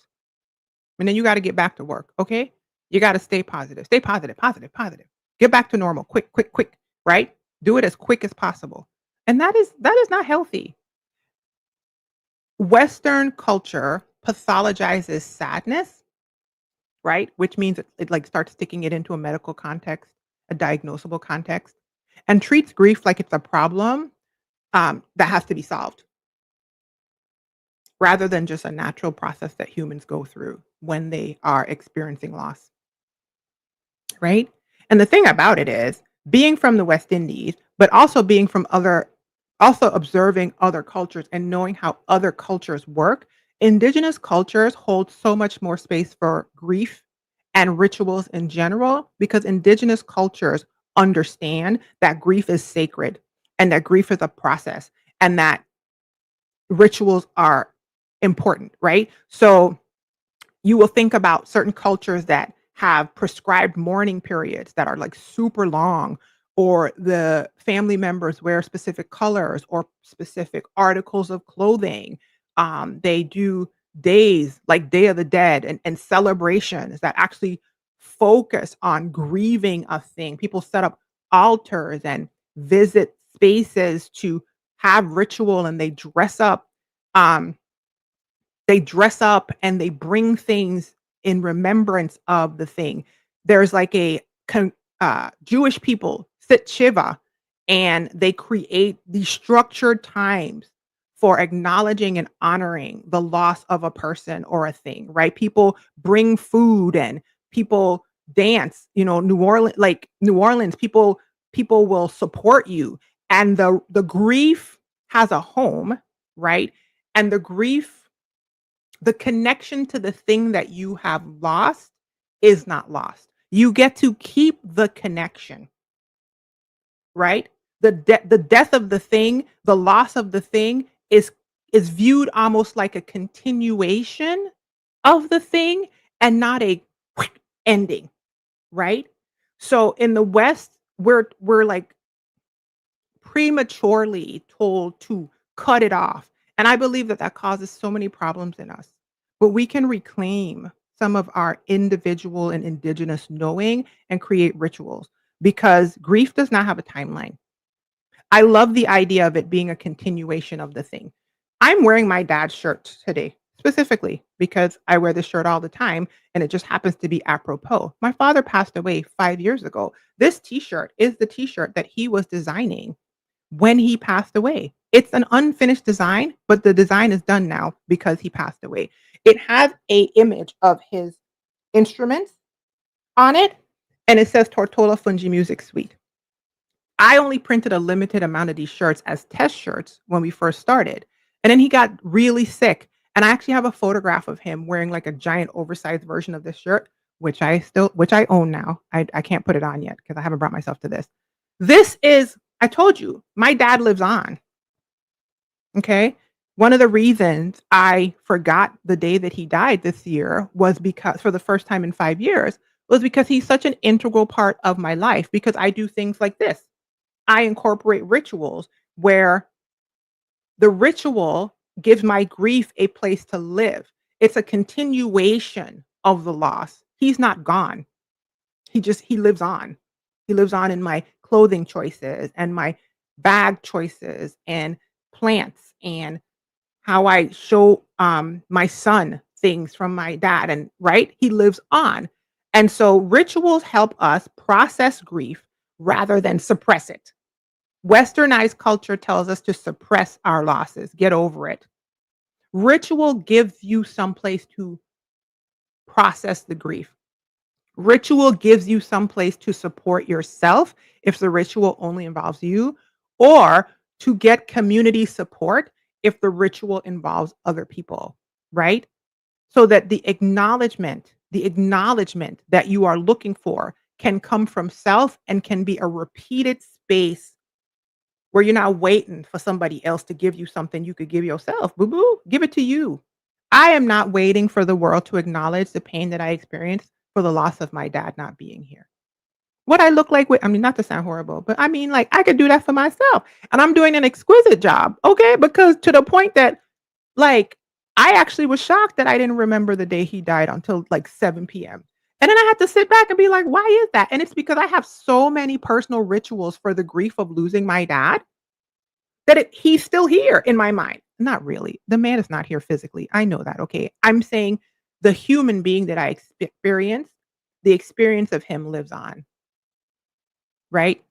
and then you got to get back to work. Okay, you got to stay positive, positive, positive. Get back to normal, quick, quick, quick. Right? Do it as quick as possible, and that is not healthy. Western culture pathologizes sadness, right? Which means it like starts sticking it into a medical context, a diagnosable context, and treats grief like it's a problem that has to be solved rather than just a natural process that humans go through when they are experiencing loss, right? And the thing about it is, being from the West Indies, but also being from also observing other cultures and knowing how other cultures work, indigenous cultures hold so much more space for grief and rituals in general because indigenous cultures understand that grief is sacred and that grief is a process and that rituals are important, right? So you will think about certain cultures that have prescribed mourning periods that are like super long, or the family members wear specific colors or specific articles of clothing. They do days like Day of the Dead and celebrations that actually focus on grieving a thing. People set up altars and visit spaces to have ritual, and um, they dress up and they bring things in remembrance of the thing. There's like Jewish people sit Shiva, and they create these structured times for acknowledging and honoring the loss of a person or a thing, right? People bring food and people dance, New Orleans, people will support you. And the grief has a home, right? And the connection to the thing that you have lost is not lost. You get to keep the connection, right? The death of the thing, the loss of the thing is viewed almost like a continuation of the thing and not a quick ending, right? So in the West, we're like prematurely told to cut it off. And I believe that that causes so many problems in us. But we can reclaim some of our individual and indigenous knowing and create rituals because grief does not have a timeline. I love the idea of it being a continuation of the thing. I'm wearing my dad's shirt today, specifically because I wear this shirt all the time and it just happens to be apropos. My father passed away 5 years ago. This t shirt is the t shirt that he was designing when he passed away. It's an unfinished design, but the design is done now because he passed away. It has a image of his instruments on it, and it says Tortola Fungi Music Suite. I only printed a limited amount of these shirts as test shirts when we first started. And then he got really sick. And I actually have a photograph of him wearing like a giant oversized version of this shirt, which I own now. I can't put it on yet because I haven't brought myself to this. I told you, my dad lives on. Okay. One of the reasons I forgot the day that he died this year was because for the first time in 5 years was because he's such an integral part of my life because I do things like this. I incorporate rituals where the ritual gives my grief a place to live. It's a continuation of the loss. He's not gone. He lives on. He lives on in my clothing choices and my bag choices and plants and how I show my son things from my dad, and right? He lives on. And so rituals help us process grief rather than suppress it. Westernized culture tells us to suppress our losses, get over it. Ritual gives you some place to process the grief. Ritual gives you some place to support yourself if the ritual only involves you, or to get community support if the ritual involves other people, right? so that the acknowledgement that you are looking for can come from self and can be a repeated space where you're not waiting for somebody else to give you something you could give yourself. Boo boo, give it to you. I am not waiting for the world to acknowledge the pain that I experienced for the loss of my dad not being here. What I look like with, I mean, not to sound horrible, but I mean, like, I could do that for myself, and I'm doing an exquisite job, okay? Because to the point that, like, I actually was shocked that I didn't remember the day he died until, like, 7 p.m. And then I had to sit back and be like, "Why is that?" And it's because I have so many personal rituals for the grief of losing my dad that he's still here in my mind. Not really. The man is not here physically. I know that, okay? I'm saying the human being that I experienced, the experience of him lives on, right?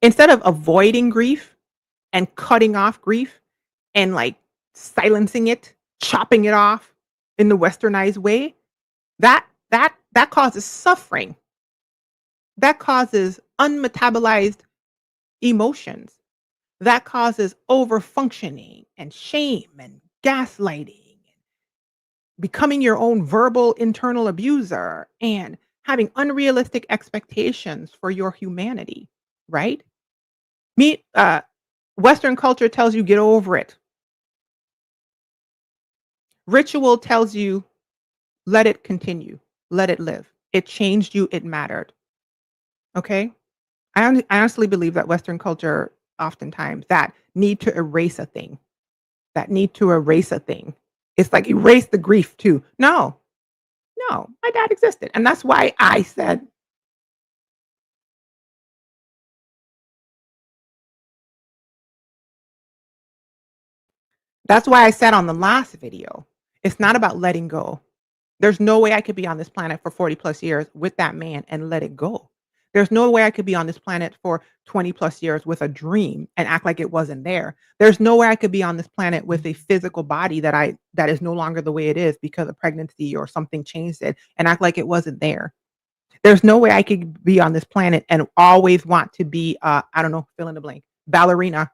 Instead of avoiding grief and cutting off grief and, like, silencing it, chopping it off in the westernized way, that causes suffering. That causes unmetabolized emotions. That causes overfunctioning and shame and gaslighting, becoming your own verbal internal abuser, and having unrealistic expectations for your humanity, right? Me Western culture tells you get over it. Ritual tells you let it continue, let it live. It changed you, it mattered. Okay? I honestly believe that Western culture oftentimes that need to erase a thing, that need to erase a thing. It's like erase the grief too. No, no, my dad existed. And that's why I said, that's why I said on the last video, it's not about letting go. There's no way I could be on this planet for 40 plus years with that man and let it go. There's no way I could be on this planet for 20 plus years with a dream and act like it wasn't there. There's no way I could be on this planet with a physical body that is no longer the way it is because of pregnancy or something changed it and act like it wasn't there. There's no way I could be on this planet and always want to be I don't know, fill in the blank, ballerina,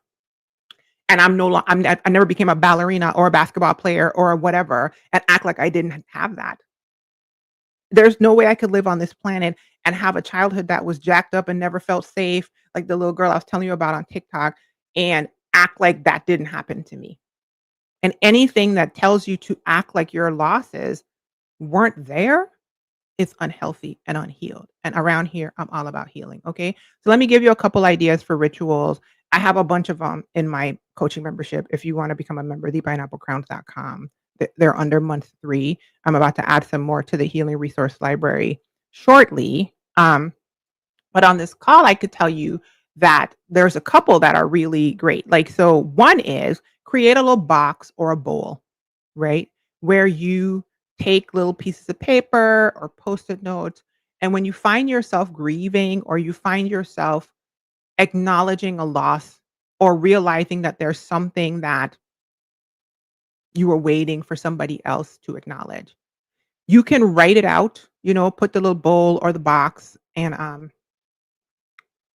and I'm no lo I never became a ballerina or a basketball player or whatever and act like I didn't have that. There's no way I could live on this planet and have a childhood that was jacked up and never felt safe, like the little girl I was telling you about on TikTok, and act like that didn't happen to me. And anything that tells you to act like your losses weren't there is unhealthy and unhealed. And around here, I'm all about healing. Okay. So let me give you a couple ideas for rituals. I have a bunch of them in my coaching membership. If you want to become a member, thepineapplecrowns.com. They're under month 3. I'm about to add some more to the healing resource library shortly. But on this call, I could tell you that there's a couple that are really great. Like, so one is create a little box or a bowl, right? Where you take little pieces of paper or post-it notes. And when you find yourself grieving or you find yourself acknowledging a loss or realizing that there's something that you were waiting for somebody else to acknowledge, you can write it out, put the little bowl or the box and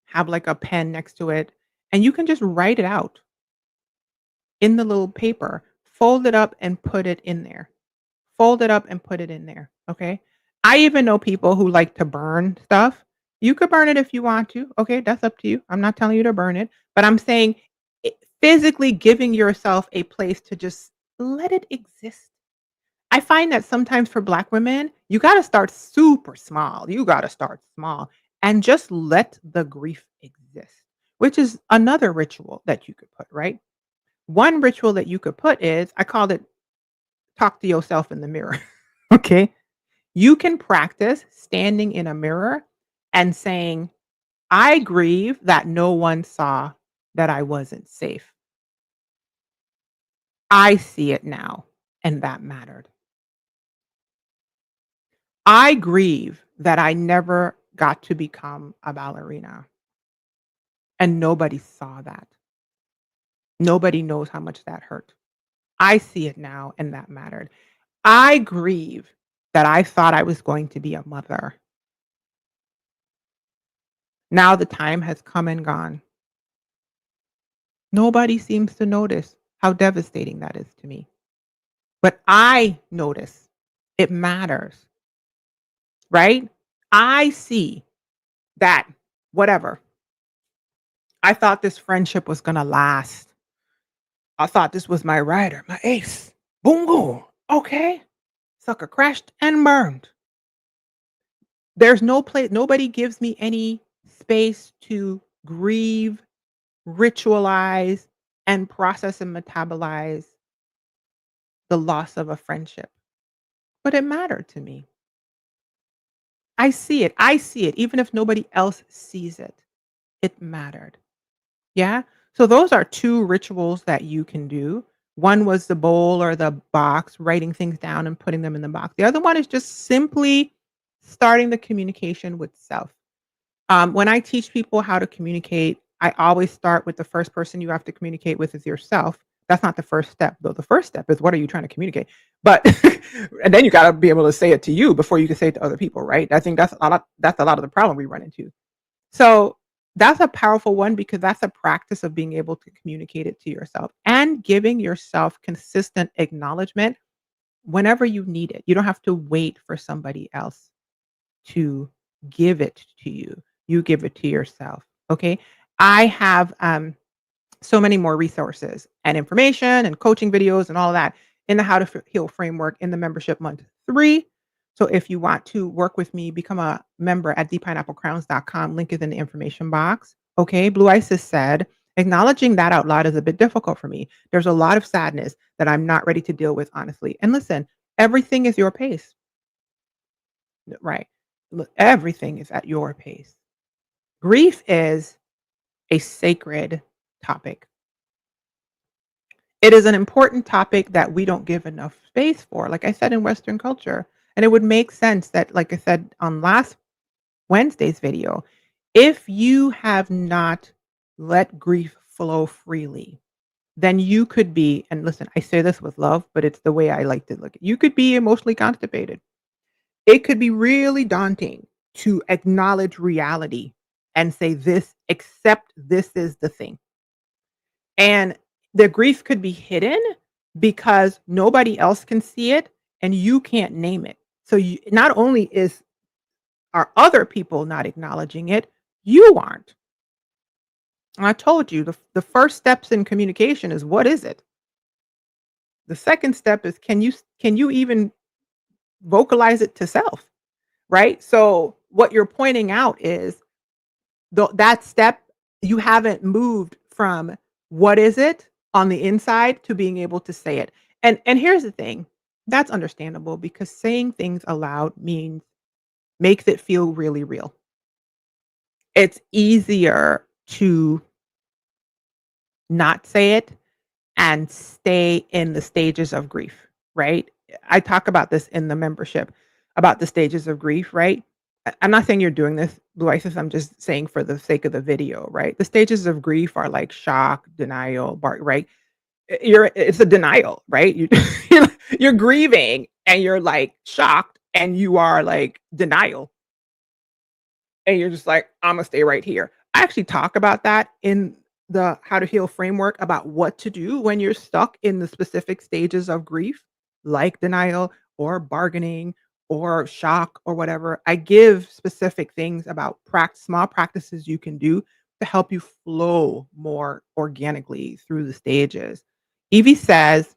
have like a pen next to it. And you can just write it out in the little paper, fold it up and put it in there. Fold it up and put it in there, okay? I even know people who like to burn stuff. You could burn it if you want to, okay? That's up to you. I'm not telling you to burn it, but I'm saying physically giving yourself a place to just let it exist. I find that sometimes for Black women, you got to start super small. You got to start small and just let the grief exist, which is another ritual that you could put, right? One ritual that you could put is I called it talk to yourself in the mirror. Okay. You can practice standing in a mirror and saying, I grieve that no one saw that I wasn't safe. I see it now, and that mattered. I grieve that I never got to become a ballerina, and nobody saw that. Nobody knows how much that hurt. I see it now, and that mattered. I grieve that I thought I was going to be a mother. Now the time has come and gone. Nobody seems to notice how devastating that is to me. But I notice it matters, right? I see that whatever. I thought this friendship was gonna last. I thought this was my rider, my ace. Boom, boom. Okay. Sucker crashed and burned. There's no place, nobody gives me any space to grieve, ritualize, and process and metabolize the loss of a friendship. But it mattered to me. I see it. I see it. Even if nobody else sees it, it mattered. Yeah. So those are two rituals that you can do. One was the bowl or the box, writing things down and putting them in the box. The other one is just simply starting the communication with self. When I teach people how to communicate, I always start with the first person you have to communicate with is yourself. That's not the first step, though. The first step is what are you trying to communicate? But and then you got to be able to say it to you before you can say it to other people, right? I think that's a lot of the problem we run into. So that's a powerful one because that's a practice of being able to communicate it to yourself and giving yourself consistent acknowledgement whenever you need it. You don't have to wait for somebody else to give it to you. You give it to yourself. Okay. I have so many more resources and information and coaching videos and all that in the How to Heal framework in the membership month 3. So if you want to work with me, become a member at deepineapplecrowns.com. Link is in the information box. Okay. Blue Isis said, acknowledging that out loud is a bit difficult for me. There's a lot of sadness that I'm not ready to deal with, honestly. And listen, everything is your pace, right? Look, everything is at your pace. Grief is a sacred topic. It is an important topic that we don't give enough space for, like I said, in Western culture. And it would make sense that, like I said on last Wednesday's video, if you have not let grief flow freely, then you could be, and listen, I say this with love, but it's the way I like to look at it. You could be emotionally constipated. It could be really daunting to acknowledge reality and say this, accept this is the thing. And the grief could be hidden because nobody else can see it and you can't name it. So you, not only are other people not acknowledging it, you aren't. And I told you the first steps in communication is what is it? The second step is can you even vocalize it to self, right? So what you're pointing out is that step you haven't moved from what is it on the inside to being able to say it. And here's the thing. That's understandable because saying things aloud means makes it feel really real. It's easier to not say it and stay in the stages of grief, right? I talk about this in the membership about the stages of grief, right? I'm not saying you're doing this, Blue Isis. I'm just saying for the sake of the video, right? The stages of grief are like shock, denial, right? It's a denial, right? You're grieving and you're like shocked and you are like denial and you're just like, Imma stay right here. I actually talk about that in the How to Heal framework about what to do when you're stuck in the specific stages of grief, like denial or bargaining or shock or whatever. I give specific things about small practices you can do to help you flow more organically through the stages. Evie says,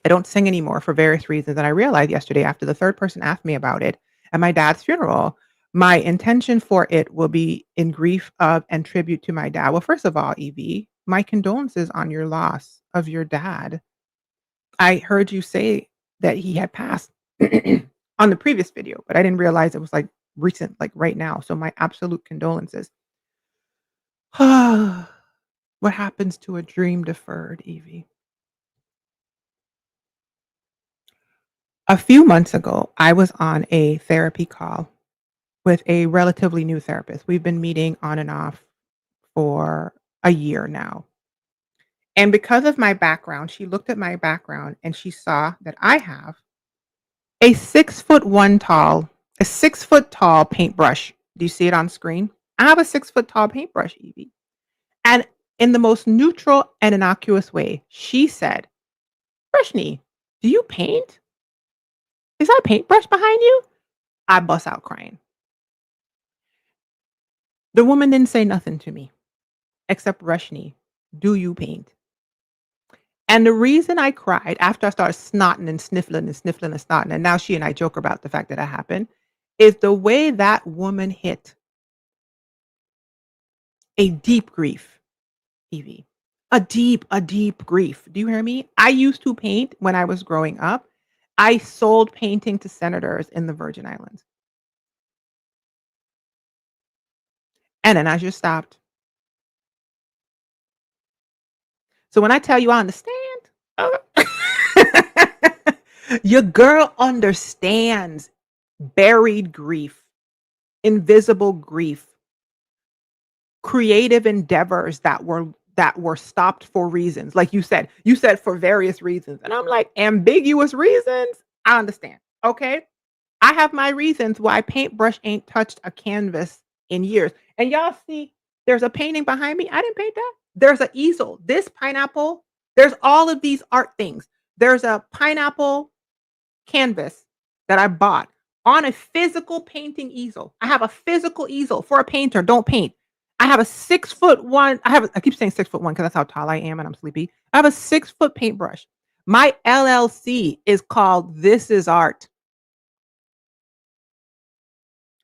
I don't sing anymore for various reasons. And I realized yesterday after the third person asked me about it at my dad's funeral, my intention for it will be in grief of and tribute to my dad. Well, first of all, Evie, my condolences on your loss of your dad. I heard you say that he had passed on the previous video, but I didn't realize it was like recent, like right now. So my absolute condolences. What happens to a dream deferred, Evie? A few months ago, I was on a therapy call with a relatively new therapist. We've been meeting on and off for a year now. And because of my background, she looked at my background and she saw that I have a 6'1" tall, a 6 foot tall paintbrush. Do you see it on screen? I have a 6 foot tall paintbrush, Evie. And in the most neutral and innocuous way, she said, Prashni, Do you paint? Is that a paintbrush behind you? I bust out crying. The woman didn't say nothing to me except, Rushni, do you paint? And the reason I cried after I started snotting and sniffling and sniffling and snotting, and now she and I joke about the fact that happened, is the way that woman hit a deep grief, Evie. A deep grief. Do you hear me? I used to paint when I was growing up. I sold painting to senators in the Virgin Islands. And then I just stopped. So when I tell you I understand, uh, your girl understands buried grief, invisible grief, creative endeavors that were stopped for reasons. Like you said for various reasons. And I'm like, ambiguous reasons? I understand. Okay. I have my reasons why paintbrush ain't touched a canvas in years. And y'all see, there's a painting behind me. I didn't paint that. There's an easel. This pineapple, there's all of these art things. There's a pineapple canvas that I bought on a physical painting easel. I have a physical easel for a painter. Don't paint. I have a 6 foot one. I keep saying 6 foot one because that's how tall I am and I'm sleepy. I have a 6 foot paintbrush. My LLC is called This Is Art.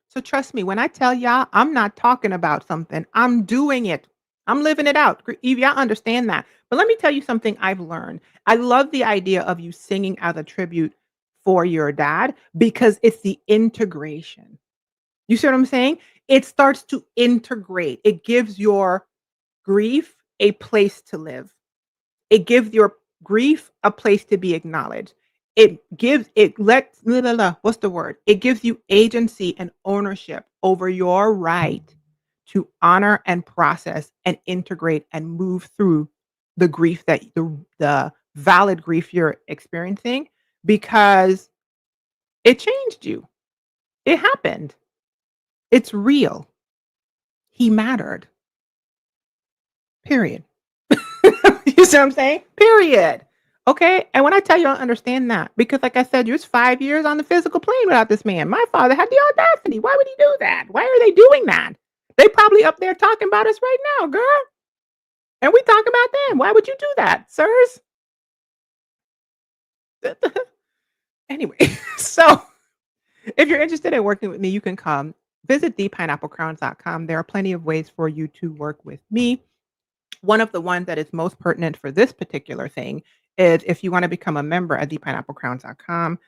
So trust me, when I tell y'all, I'm not talking about something. I'm doing it. I'm living it out. Eve, y'all understand that. But let me tell you something I've learned. I love the idea of you singing as a tribute for your dad because it's the integration. You see what I'm saying? It starts to integrate. It gives your grief a place to live. It gives your grief a place to be acknowledged. What's the word? It gives you agency and ownership over your right to honor and process and integrate and move through the grief that the valid grief you're experiencing because it changed you. It happened. It's real. He mattered. Period. You see what I'm saying? Period. Okay. And when I tell you, I don't understand that because, like I said, you was 5 years on the physical plane without this man. My father had the audacity. Why would he do that? Why are they doing that? They probably up there talking about us right now, girl. And we talk about them. Why would you do that, sirs? Anyway, so if you're interested in working with me, you can come visit thepineapplecrowns.com. There are plenty of ways for you to work with me. One of the ones that is most pertinent for this particular thing is if you want to become a member at thepineapplecrowns.com.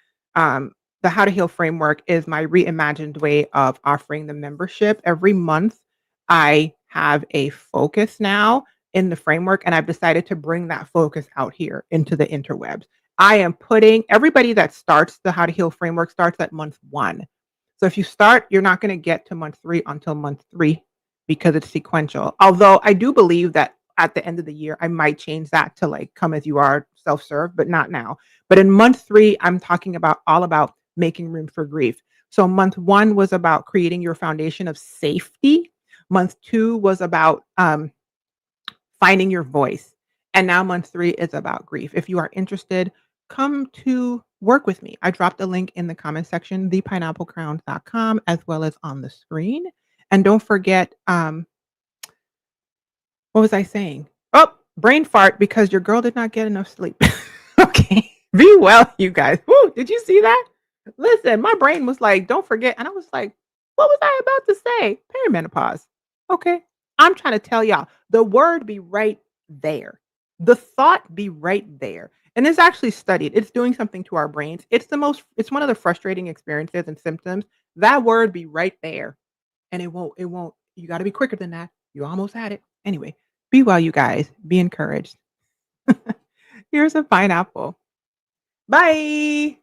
The How to Heal framework is my reimagined way of offering the membership. Every month, I have a focus now in the framework, and I've decided to bring that focus out here into the interwebs. I am putting everybody that starts the How to Heal framework starts at month 1. So if you start, you're not going to get to month 3 until month 3 because it's sequential. Although I do believe that at the end of the year, I might change that to like come as you are, self-serve, but not now. But in month 3, I'm talking about all about making room for grief. So month 1 was about creating your foundation of safety. Month 2 was about finding your voice. And now month 3 is about grief. If you are interested, come to work with me. I dropped a link in the comment section, thepineapplecrowns.com, as well as on the screen. And don't forget, what was I saying? Oh, brain fart because your girl did not get enough sleep. Okay. Be well, you guys. Woo, did you see that? Listen, my brain was like, don't forget. And I was like, what was I about to say? Perimenopause. Okay. I'm trying to tell y'all the word be right there. The thought be right there. And it's actually studied. It's doing something to our brains. It's one of the frustrating experiences and symptoms. That word be right there. And it won't, you got to be quicker than that. You almost had it. Anyway, be well, you guys. Be encouraged. Here's a pineapple. Bye.